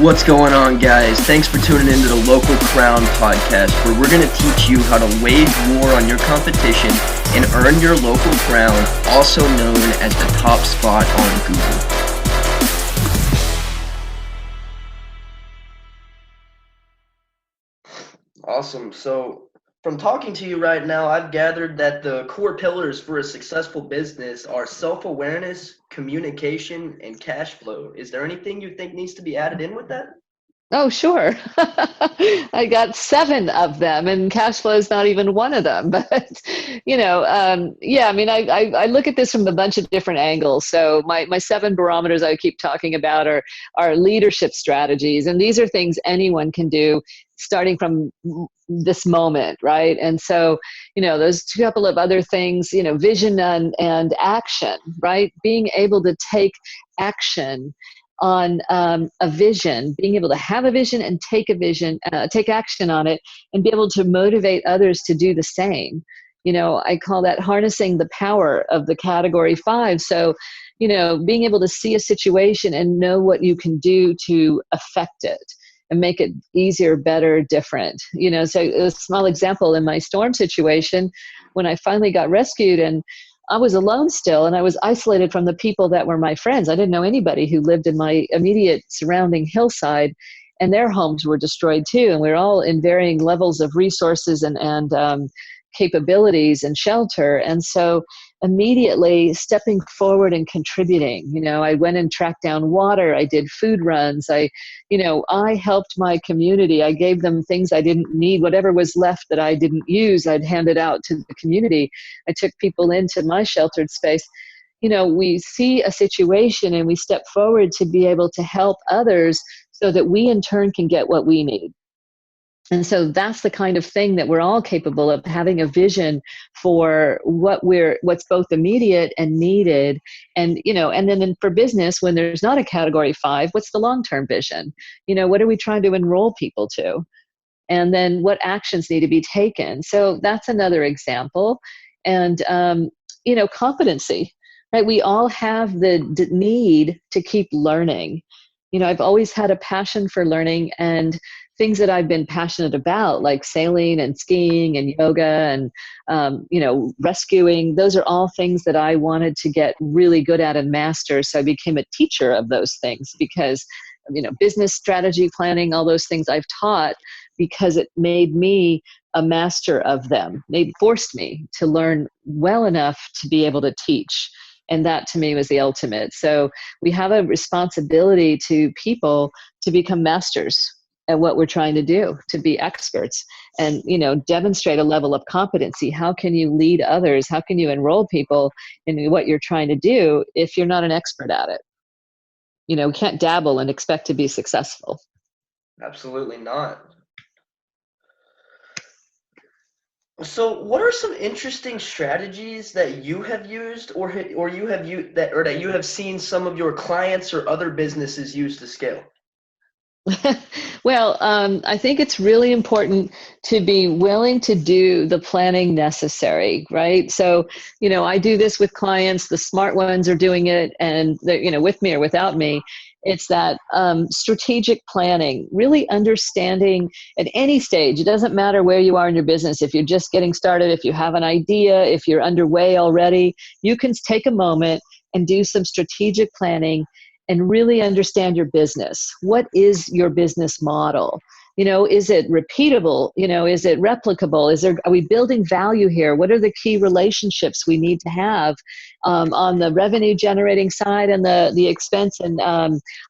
What's going on, guys? Thanks for tuning into the Local Crown podcast, where we're going to teach you how to wage war on your competition and earn your local crown, also known as the top spot on Google. Awesome. So from talking to you right now, I've gathered that the core pillars for a successful business are self-awareness, communication, and cash flow. Is there anything you think needs to be added in with that? Oh, sure. I got 7 of them, and cash flow is not even one of them. But yeah. I mean, I look at this from a bunch of different angles. So my 7 barometers I keep talking about are leadership strategies, and these are things anyone can do, starting from this moment, right? And so, those couple of other things, vision and action, right? Being able to take action on a vision, being able to have a vision and take action on it, and be able to motivate others to do the same. I call that harnessing the power of the category 5. So, being able to see a situation and know what you can do to affect it and make it easier, better, different. So a small example in my storm situation, when I finally got rescued and I was alone still, and I was isolated from the people that were my friends. I didn't know anybody who lived in my immediate surrounding hillside, and their homes were destroyed too. And we were all in varying levels of resources and capabilities and shelter. And so immediately stepping forward and contributing, I went and tracked down water. I did food runs. I helped my community. I gave them things I didn't need. Whatever was left that I didn't use, I'd hand it out to the community. I took people into my sheltered space. We see a situation and we step forward to be able to help others so that we in turn can get what we need. And so that's the kind of thing that we're all capable of, having a vision for what's both immediate and needed. And, and then for business, when there's not a category 5, what's the long-term vision? What are we trying to enroll people to? And then what actions need to be taken? So that's another example. And, competency, right? We all have the need to keep learning. I've always had a passion for learning, and things that I've been passionate about, like sailing and skiing and yoga and, rescuing, those are all things that I wanted to get really good at and master. So I became a teacher of those things because, business strategy, planning, all those things I've taught, because it made me a master of them. They forced me to learn well enough to be able to teach. And that to me was the ultimate. So we have a responsibility to people to become masters at what we're trying to do, to be experts and, demonstrate a level of competency. How can you lead others? How can you enroll people in what you're trying to do if you're not an expert at it? We can't dabble and expect to be successful. Absolutely not. So, what are some interesting strategies that you have used, or that you have seen some of your clients or other businesses use to scale? Well, I think it's really important to be willing to do the planning necessary, right? So, I do this with clients. The smart ones are doing it, and they're, with me or without me. It's that strategic planning, really understanding at any stage. It doesn't matter where you are in your business. If you're just getting started, if you have an idea, if you're underway already, you can take a moment and do some strategic planning and really understand your business. What is your business model? Is it repeatable? Is it replicable? Are we building value here? What are the key relationships we need to have on the revenue generating side and the expense and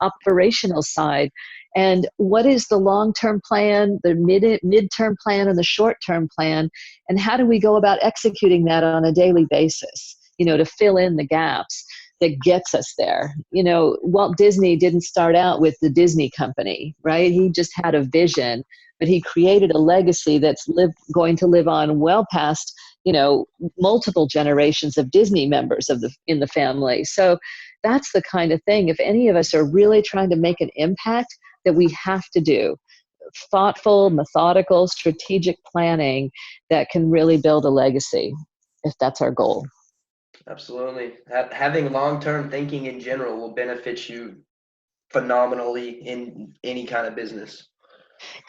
operational side? And what is the long-term plan, the mid-term plan, and the short-term plan? And how do we go about executing that on a daily basis, to fill in the gaps that gets us there? Walt Disney didn't start out with the Disney company, right? He just had a vision, but he created a legacy that's going to live on well past, multiple generations of Disney members in the family. So that's the kind of thing, if any of us are really trying to make an impact, that we have to do thoughtful, methodical, strategic planning that can really build a legacy, if that's our goal. Absolutely. Having long-term thinking in general will benefit you phenomenally in any kind of business.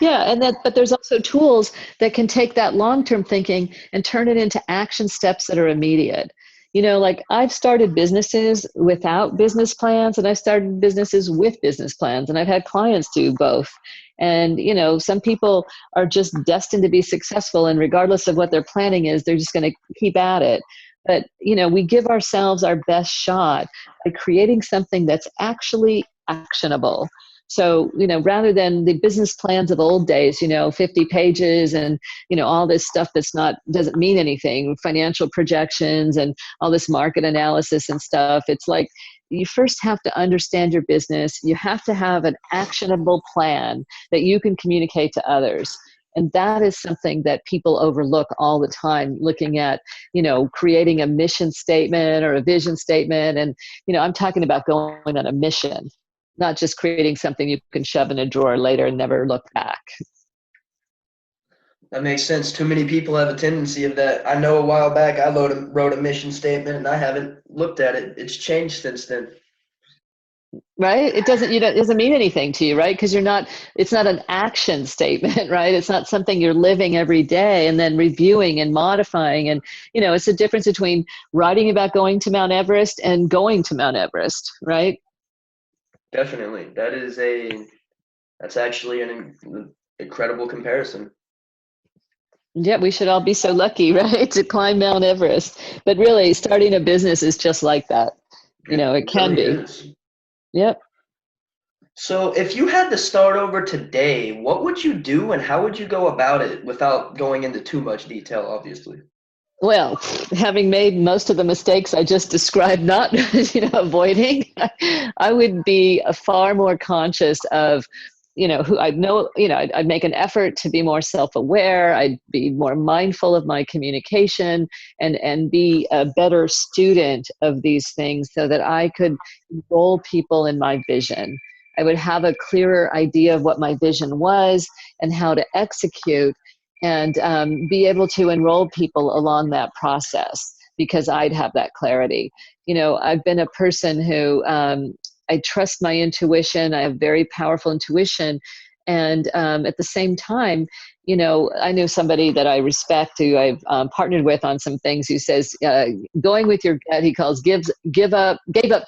Yeah, but there's also tools that can take that long-term thinking and turn it into action steps that are immediate. Like I've started businesses without business plans, and I've started businesses with business plans, and I've had clients do both. And, some people are just destined to be successful, and regardless of what their planning is, they're just going to keep at it. But, we give ourselves our best shot by creating something that's actually actionable. So, rather than the business plans of old days, 50 pages and, all this stuff doesn't mean anything, financial projections and all this market analysis and stuff. It's like you first have to understand your business. You have to have an actionable plan that you can communicate to others. And that is something that people overlook all the time, looking at, creating a mission statement or a vision statement. And, I'm talking about going on a mission, not just creating something you can shove in a drawer later and never look back. That makes sense. Too many people have a tendency of that. I know a while back I wrote a mission statement and I haven't looked at it. It's changed since then. Right? It doesn't mean anything to you, right? Because it's not an action statement, right? It's not something you're living every day and then reviewing and modifying. And, it's the difference between writing about going to Mount Everest and going to Mount Everest, right? Definitely. That's actually an incredible comparison. Yeah, we should all be so lucky, right, to climb Mount Everest. But really, starting a business is just like that. It can really be. is. Yep. So if you had to start over today, what would you do and how would you go about it without going into too much detail, obviously? Well, having made most of the mistakes I just described, not avoiding, I would be far more conscious of, who I know. I'd make an effort to be more self-aware. I'd be more mindful of my communication and be a better student of these things so that I could enroll people in my vision. I would have a clearer idea of what my vision was and how to execute, and be able to enroll people along that process because I'd have that clarity. I've been a person who I trust my intuition. I have very powerful intuition. And at the same time, I knew somebody that I respect who I've partnered with on some things who says, going with your gut, he calls gave up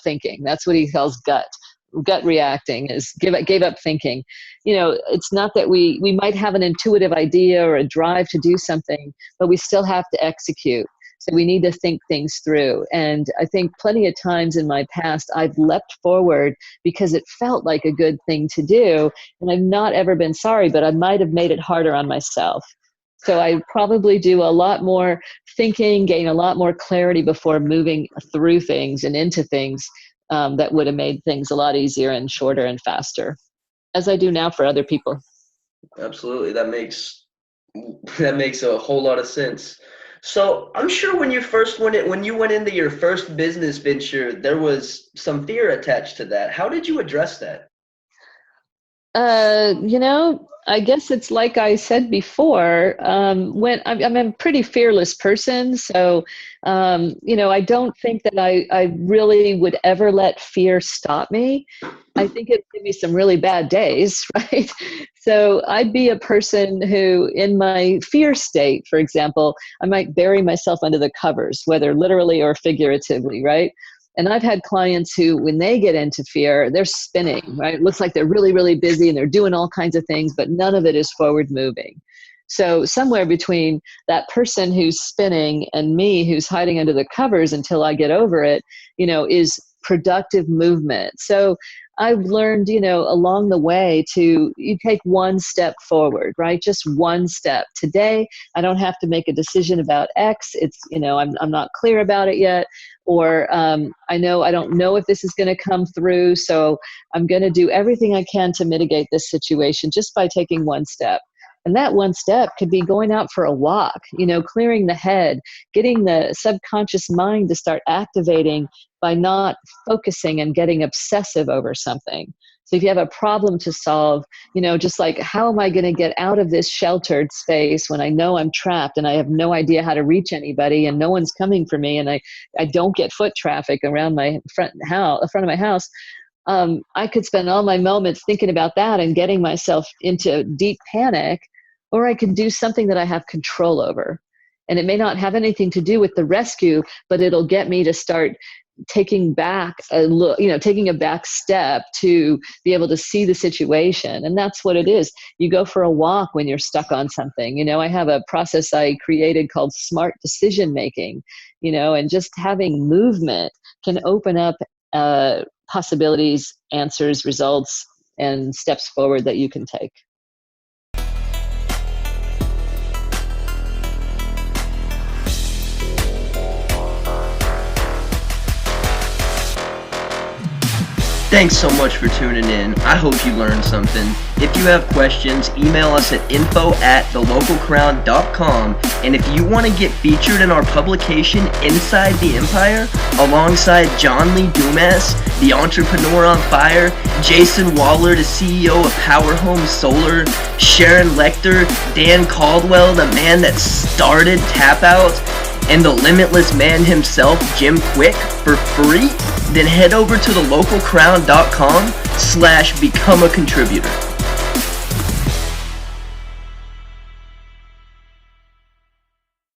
thinking. That's what he calls gut reacting, is gave up thinking. It's not that we might have an intuitive idea or a drive to do something, but we still have to execute. So we need to think things through. And I think plenty of times in my past, I've leapt forward because it felt like a good thing to do. And I've not ever been sorry, but I might have made it harder on myself. So I probably do a lot more thinking, gain a lot more clarity before moving through things and into things that would have made things a lot easier and shorter and faster, as I do now for other people. Absolutely. That makes a whole lot of sense. So I'm sure when you went into your first business venture, there was some fear attached to that. How did you address that? I guess it's like I said before, when I'm a pretty fearless person. So, I don't think that I really would ever let fear stop me. I think it'd give me some really bad days, right? So I'd be a person who, in my fear state, for example, I might bury myself under the covers, whether literally or figuratively, right? And I've had clients who, when they get into fear, they're spinning, right? It looks like they're really, really busy and they're doing all kinds of things, but none of it is forward moving. So somewhere between that person who's spinning and me who's hiding under the covers until I get over it, is productive movement. So I've learned, along the way you take one step forward, right? Just one step. Today, I don't have to make a decision about X. It's, I'm not clear about it yet. Or I don't know if this is going to come through. So I'm going to do everything I can to mitigate this situation just by taking one step. And that one step could be going out for a walk, clearing the head, getting the subconscious mind to start activating by not focusing and getting obsessive over something. So if you have a problem to solve, just like, how am I going to get out of this sheltered space when I know I'm trapped and I have no idea how to reach anybody and no one's coming for me and I don't get foot traffic around my front of my house? I could spend all my moments thinking about that and getting myself into deep panic, or I could do something that I have control over. And it may not have anything to do with the rescue, but it'll get me to start taking back a look, taking a back step to be able to see the situation. And that's what it is. You go for a walk when you're stuck on something. I have a process I created called smart decision making, and just having movement can open up possibilities, answers, results, and steps forward that you can take. Thanks so much for tuning in. I hope you learned something. If you have questions, email us at info@thelocalcrown.com. And if you want to get featured in our publication, Inside the Empire, alongside John Lee Dumas, the entrepreneur on fire, Jayson Waller, the CEO of Power Home Solar, Sharon Lechter, Dan Caldwell, the man that started Tap Out, and the limitless man himself, Kwik, for free, then head over to thelocalcrown.com/become a contributor.